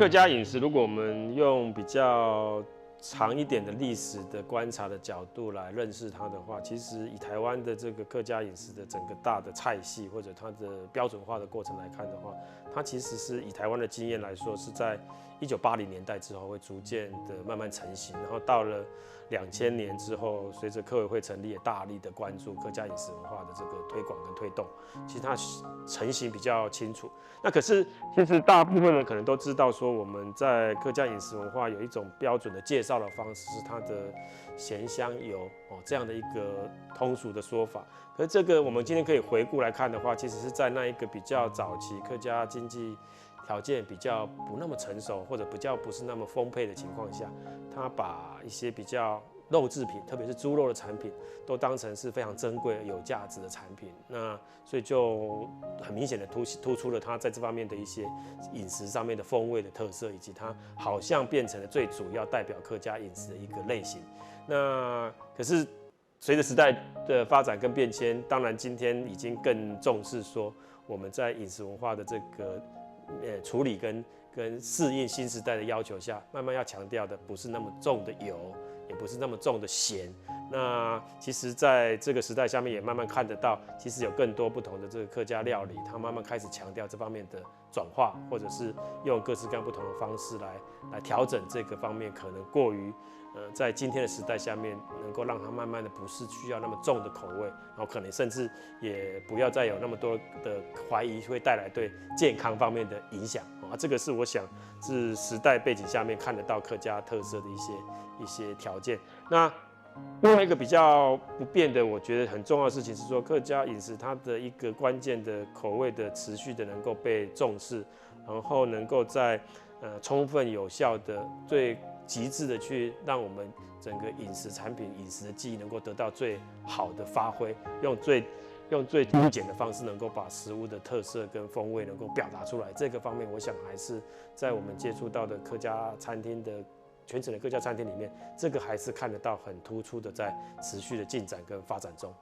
客家饮食，如果我们用比较长一点的历史的观察的角度来认识它的话，其实以台湾的这个客家饮食的整个大的菜系或者它的标准化的过程来看的话，它其实是以台湾的经验来说，是在1980年代之后会逐渐的慢慢成型，然后到了2000年之后，随着客委会成立，也大力的关注客家饮食文化的这个推广跟推动，其实它成型比较清楚。那可是其实大部分人可能都知道说，我们在客家饮食文化有一种标准的介绍的方式，是它的咸香油这样的一个通俗的说法。可是这个我们今天可以回顾来看的话，其实是在那一个比较早期客家经济条件比较不那么成熟，或者比较不是那么丰沛的情况下，他把一些比较肉制品，特别是猪肉的产品，都当成是非常珍贵、有价值的产品。那所以就很明显的突出了它在这方面的一些饮食上面的风味的特色，以及它好像变成了最主要代表客家饮食的一个类型。那可是随着时代的发展跟变迁，当然今天已经更重视说我们在饮食文化的这个处理跟适应新时代的要求下，慢慢要强调的不是那么重的油，也不是那么重的咸。那其实在这个时代下面，也慢慢看得到，其实有更多不同的这个客家料理，它慢慢开始强调这方面的转化，或者是用各式各样不同的方式来调整这个方面，可能过于在今天的时代下面，能够让它慢慢的不是需要那么重的口味，然后可能甚至也不要再有那么多的怀疑，会带来对健康方面的影响这个是我想是时代背景下面看得到客家特色的一些条件。那另外一个比较不变的，我觉得很重要的事情是说，客家饮食它的一个关键的口味的持续的能够被重视，然后能够在充分有效的最极致的去让我们整个饮食产品、饮食的记忆能够得到最好的发挥，用最精简的方式，能够把食物的特色跟风味能够表达出来。这个方面，我想还是在我们接触到的客家餐厅的全程的客家餐厅里面，这个还是看得到很突出的在持续的进展跟发展中。